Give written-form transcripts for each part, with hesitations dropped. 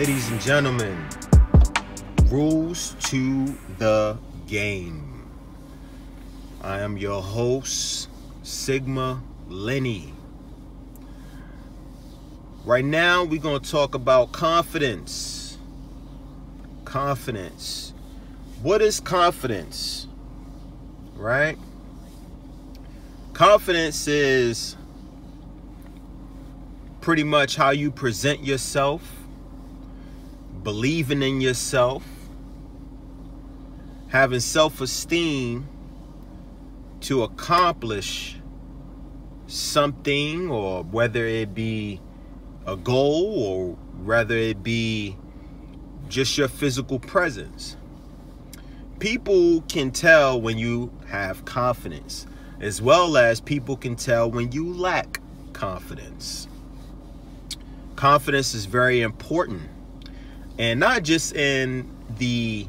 Ladies and gentlemen, rules to the game. I am your host, Sigma Lenny. Right now, we're going to talk about confidence. Confidence. What is confidence? Right? Confidence is pretty much how you present yourself, believing in yourself, having self-esteem to accomplish something, or whether it be a goal or whether it be just your physical presence. People can tell when you have confidence, as well as people can tell when you lack confidence. Confidence is very important, and not just in the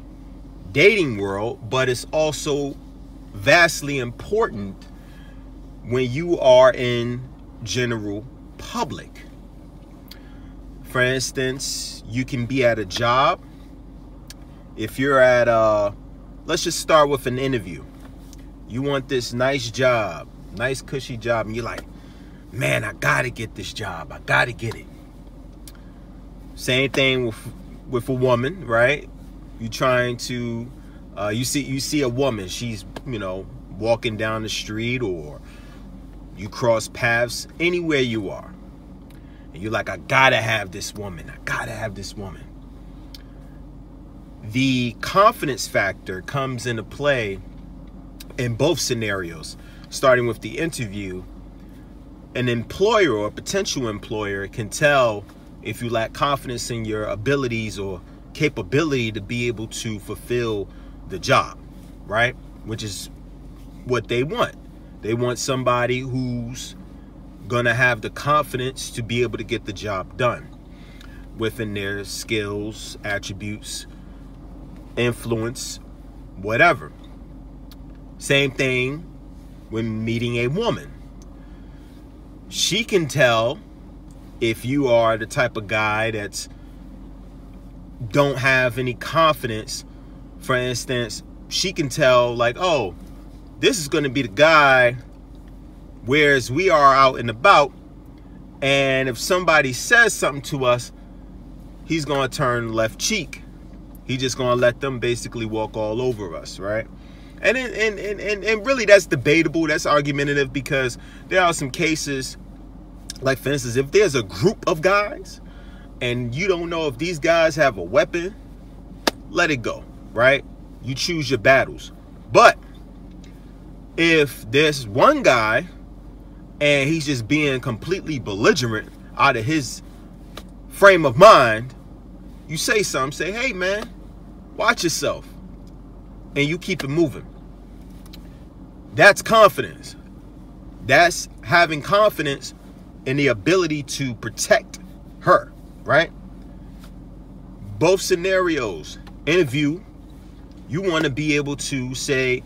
dating world, but it's also vastly important when you are in general public. For instance, you can be at a job. If you're at let's just start with an interview. You want this nice job, nice cushy job, and you're like, man, I gotta get this job, I gotta get it. Same thing with a woman, right? You trying to you see a woman, she's, walking down the street, or you cross paths anywhere you are, and you're like, I gotta have this woman, I gotta have this woman. The confidence factor comes into play in both scenarios. Starting with the interview, an employer or a potential employer can tell if you lack confidence in your abilities or capability to be able to fulfill the job, right? Which is what they want. They want somebody who's gonna have the confidence to be able to get the job done within their skills, attributes, influence, whatever. Same thing when meeting a woman. She can tell if you are the type of guy that's don't have any confidence. For instance, she can tell, like, oh, this is going to be the guy, whereas we are out and about, and if somebody says something to us, he's going to turn left cheek. He's just going to let them basically walk all over us, right? And really, that's debatable, that's argumentative, because there are some cases, like, for instance, if there's a group of guys and you don't know if these guys have a weapon, let it go, right? You choose your battles. But if there's one guy and he's just being completely belligerent out of his frame of mind, you say something, say, hey man, watch yourself, and you keep it moving. That's confidence. That's having confidence in the ability to protect her, right? Both scenarios. Interview, you want to be able to say,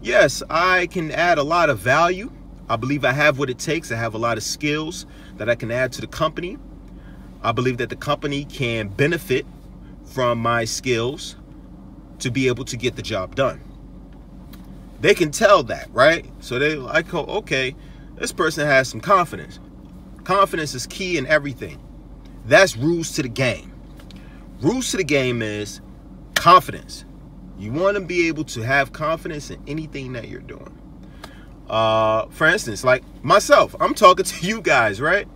yes, I can add a lot of value. I believe I have what it takes. I have a lot of skills that I can add to the company. I believe that the company can benefit from my skills to be able to get the job done. They can tell that, right? So they like, oh, okay, this person has some confidence. Confidence is key in everything. That's rules to the game. Rules to the game is confidence. You want to be able to have confidence in anything that you're doing. For instance, like myself, I'm talking to you guys, right?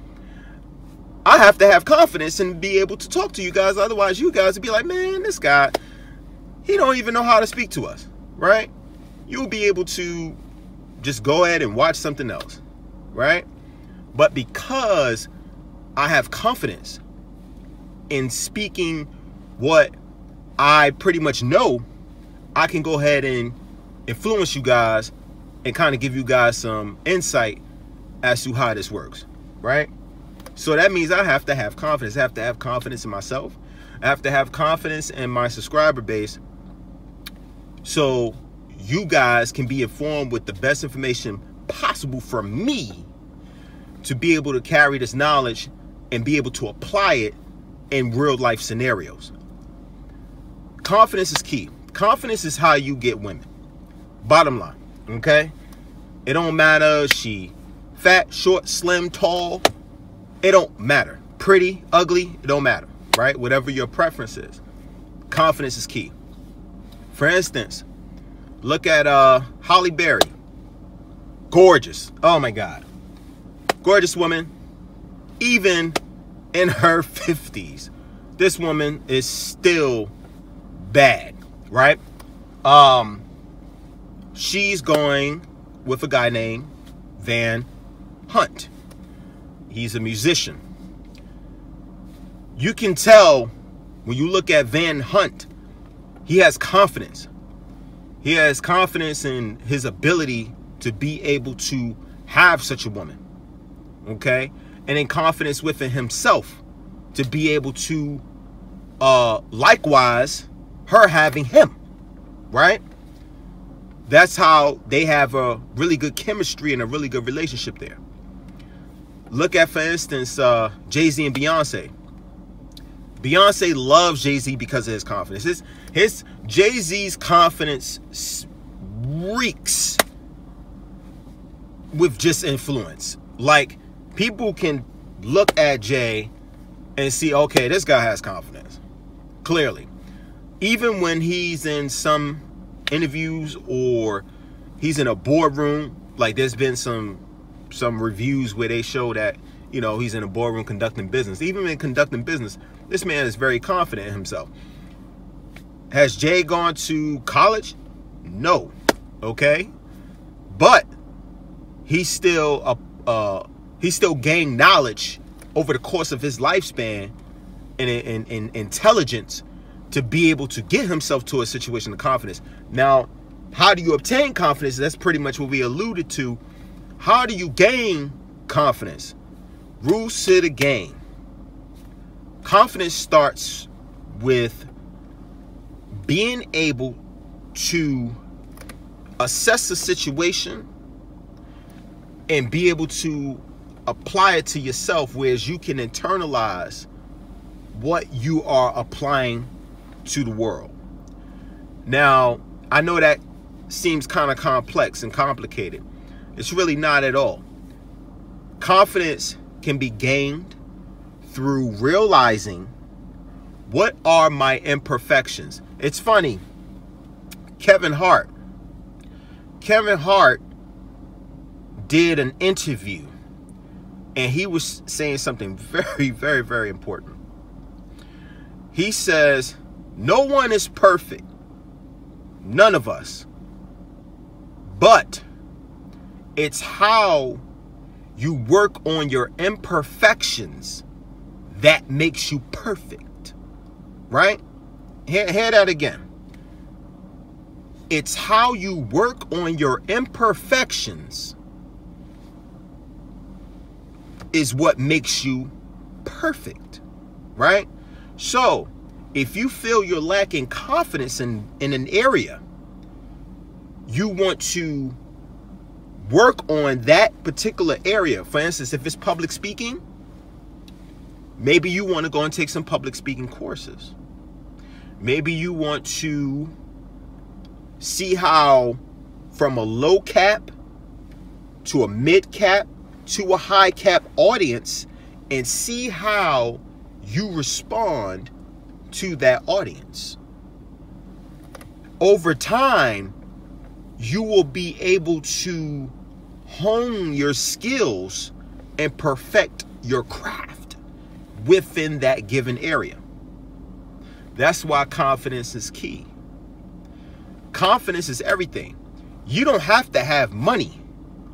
I have to have confidence and be able to talk to you guys. Otherwise, you guys would be like, man, this guy, he don't even know how to speak to us, right? You'll be able to just go ahead and watch something else, right? But because I have confidence in speaking what I pretty much know, I can go ahead and influence you guys and kind of give you guys some insight as to how this works, right? So that means I have to have confidence. I have to have confidence in myself. I have to have confidence in my subscriber base, so you guys can be informed with the best information possible from me to be able to carry this knowledge and be able to apply it in real life scenarios. Confidence is key. Confidence is how you get women. Bottom line, okay? It don't matter if she fat, short, slim, tall. It don't matter. Pretty, ugly, it don't matter, right? Whatever your preference is. Confidence is key. For instance, look at Halle Berry. Gorgeous. Oh my God. Gorgeous woman. Even in her 50s, this woman is still bad, right? She's going with a guy named Van Hunt. He's a musician. You can tell when you look at Van Hunt, he has confidence. He has confidence in his ability to be able to have such a woman, okay? And in confidence within himself to be able to, likewise, her having him, right? That's how they have a really good chemistry and a really good relationship there. Look at, for instance, Jay-Z and Beyonce. Beyonce loves Jay-Z because of his confidence. His Jay-Z's confidence reeks with just influence. Like, people can look at Jay and see, okay, this guy has confidence. Clearly. Even when he's in some interviews or he's in a boardroom, like there's been some reviews where they show that, you know, he's in a boardroom conducting business. Even in conducting business, this man is very confident in himself. Has Jay gone to college? No. Okay? But he's still gained knowledge over the course of his lifespan and intelligence to be able to get himself to a situation of confidence. Now, how do you obtain confidence? That's pretty much what we alluded to. How do you gain confidence? Rules to the game. Confidence starts with being able to assess the situation and be able to apply it to yourself, whereas you can internalize what you are applying to the world. Now, I know that seems kind of complex and complicated. It's really not at all. Confidence can be gained through realizing what are my imperfections. It's funny. Kevin Hart did an interview and he was saying something very, very, very important. He says, no one is perfect. None of us. But it's how you work on your imperfections that makes you perfect. Right? Hear that again. It's how you work on your imperfections is what makes you perfect. Right? So, if you feel you're lacking confidence in an area, you want to work on that particular area. For instance, if it's public speaking, maybe you want to go and take some public speaking courses. Maybe you want to see how from a low cap to a mid cap to a high cap audience and see how you respond to that audience. Over time, you will be able to hone your skills and perfect your craft within that given area. That's why confidence is key. Confidence is everything. You don't have to have money,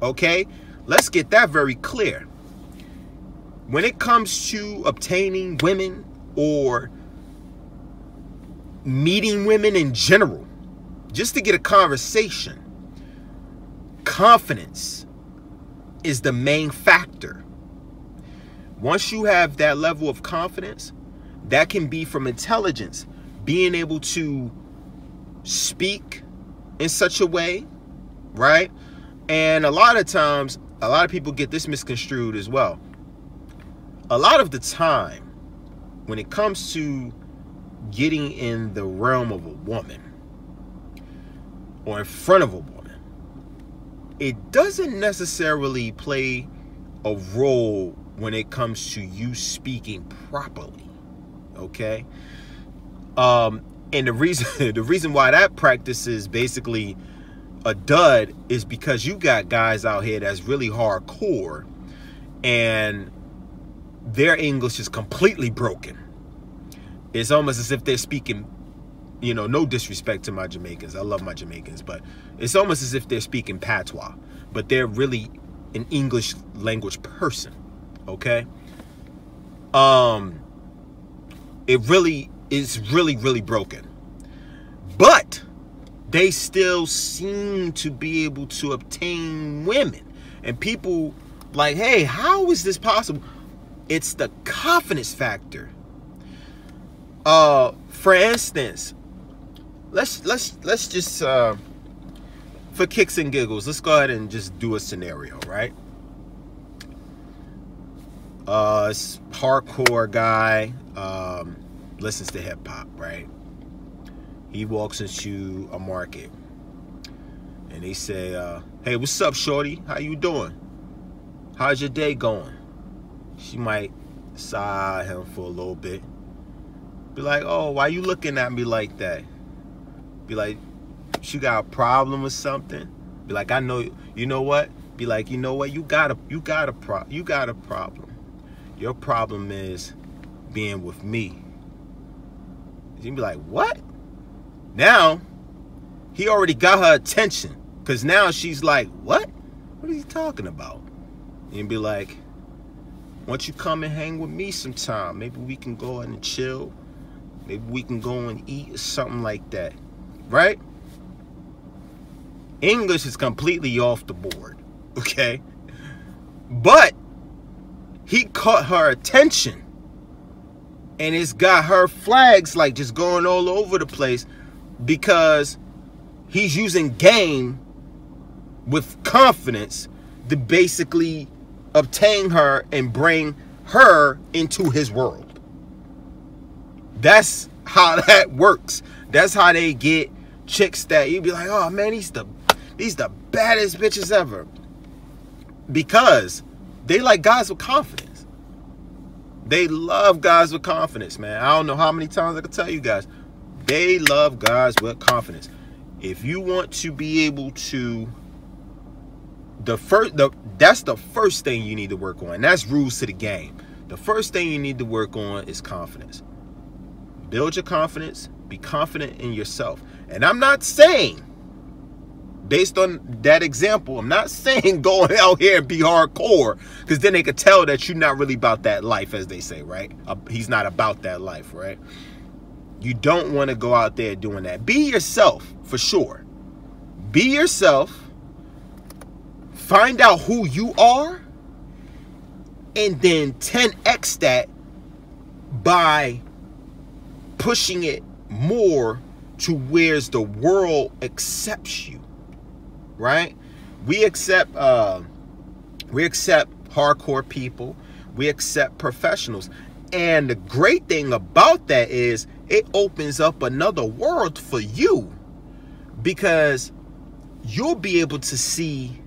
okay? Let's get that very clear. When it comes to obtaining women or meeting women in general, just to get a conversation, confidence is the main factor. Once you have that level of confidence, that can be from intelligence, being able to speak in such a way, right? And a lot of times, a lot of people get this misconstrued as well. A lot of the time, when it comes to getting in the realm of a woman or in front of a woman, it doesn't necessarily play a role when it comes to you speaking properly. Okay? And the reason why that practice is basically a dud is because you got guys out here that's really hardcore and their English is completely broken. It's almost as if they're speaking, you know, no disrespect to my Jamaicans. I love my Jamaicans, but it's almost as if they're speaking patois, but they're really an English language person. Okay? It really is really broken. But they still seem to be able to obtain women. And people like, hey, how is this possible? It's the confidence factor. For instance, let's just for kicks and giggles, let's go ahead and just do a scenario, right? It's hardcore guy, listens to hip hop, right? He walks into a market and they say, hey, what's up, shorty? How you doing? How's your day going? She might sigh him for a little bit. Be like, oh, why you looking at me like that? Be like, she got a problem or something? Be like, I know, you know what? Be like, you know what? You got a problem. Your problem is being with me. You'd be like, what? Now, he already got her attention. Because now she's like, what? What are you talking about? And you'd be like, why don't you come and hang with me sometime? Maybe we can go and chill. Maybe we can go and eat or something like that. Right? English is completely off the board. Okay? But he caught her attention. And it's got her flags like just going all over the place because he's using game with confidence to basically obtain her and bring her into his world. That's how that works. That's how they get chicks that you'd be like, oh man, these the baddest bitches ever. Because they like guys with confidence. They love guys with confidence, man. I don't know how many times I can tell you guys. They love guys with confidence. If you want to be able to, that's the first thing you need to work on. That's rules to the game. The first thing you need to work on is confidence. Build your confidence. Be confident in yourself. And I'm not saying, based on that example, I'm not saying go out here and be hardcore, because then they could tell that you're not really about that life, as they say, right? He's not about that life, right? You don't want to go out there doing that. Be yourself, for sure. Be yourself. Find out who you are. And then 10x that by pushing it more to where's the world accepts you. Right? We accept hardcore people. We accept professionals. And the great thing about that is it opens up another world for you, because you'll be able to see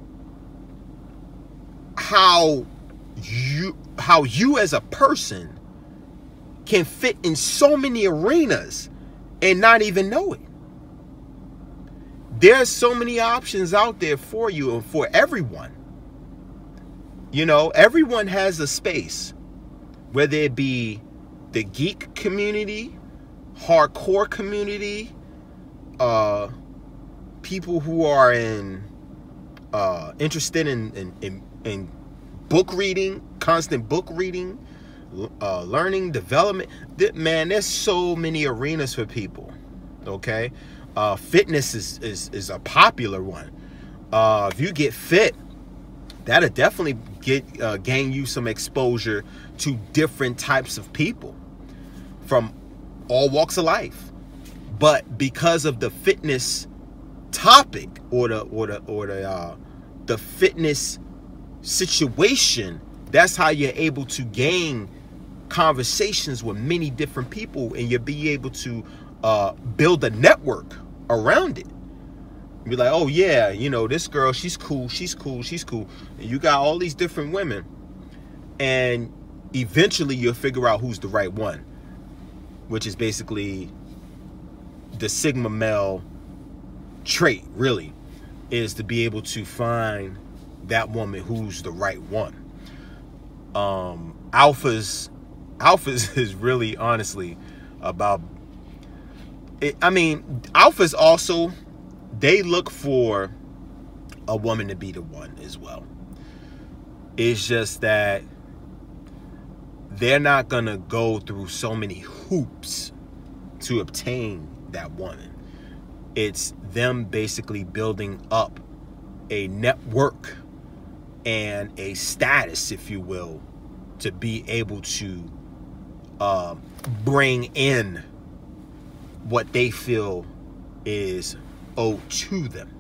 how you as a person can fit in so many arenas and not even know it. There's so many options out there for you and for everyone. You know, everyone has a space, whether it be the geek community, hardcore community, people who are interested in book reading, constant book reading, learning, development. Man, there's so many arenas for people. Okay. Fitness is a popular one. If you get fit, that'll definitely gain you some exposure to different types of people from all walks of life. But because of the fitness topic or the fitness situation, that's how you're able to gain conversations with many different people, and you'll be able to build a network around it. Be like, oh yeah, you know, this girl, she's cool, she's cool, she's cool. And you got all these different women, and eventually you'll figure out who's the right one, which is basically the Sigma male trait, really, is to be able to find that woman who's the right one. Alphas is really, honestly, about it. I mean, alphas also, they look for a woman to be the one as well. It's just that they're not gonna go through so many hoops to obtain that woman. It's them basically building up a network and a status, if you will, to be able to bring in what they feel is owed to them.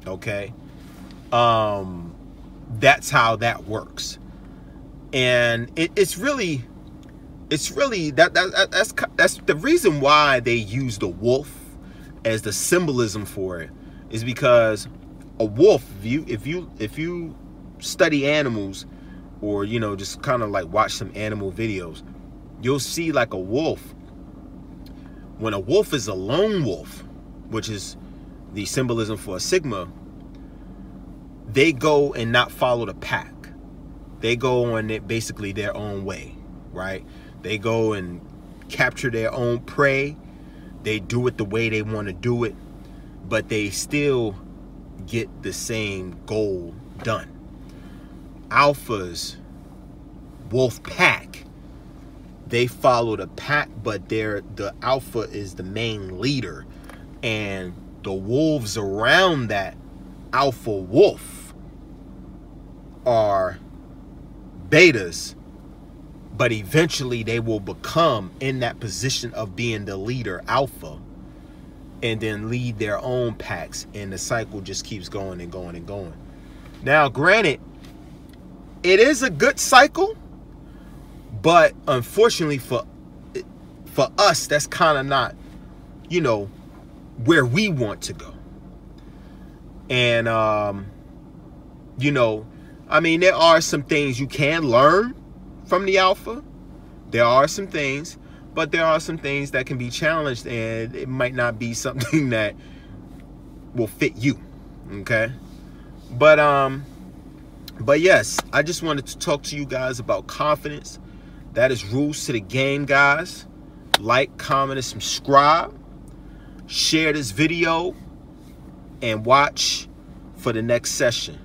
Okay, that's how that works. And it's really that's the reason why they use the wolf as the symbolism for it, is because a wolf, if you study animals, or, you know, just kind of like watch some animal videos, you'll see like a wolf. When a wolf is a lone wolf, which is the symbolism for a Sigma, they go and not follow the pack. They go on it basically their own way, right? They go and capture their own prey. They do it the way they want to do it, but they still get the same goal done. Alphas, wolf pack, they follow the pack, but the alpha is the main leader, and the wolves around that alpha wolf are betas, but eventually they will become in that position of being the leader alpha, and then lead their own packs, and the cycle just keeps going and going and going. Now, granted, it is a good cycle, but unfortunately for us, that's kind of not, you know, where we want to go. And you know, I mean, there are some things you can learn from the alpha. There are some things, but there are some things that can be challenged, and it might not be something that will fit you. Okay, but yes, I just wanted to talk to you guys about confidence. That is rules to the game, guys. Like, comment, and subscribe. Share this video and watch for the next session.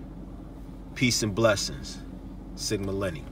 Peace and blessings. Sigma Lenny.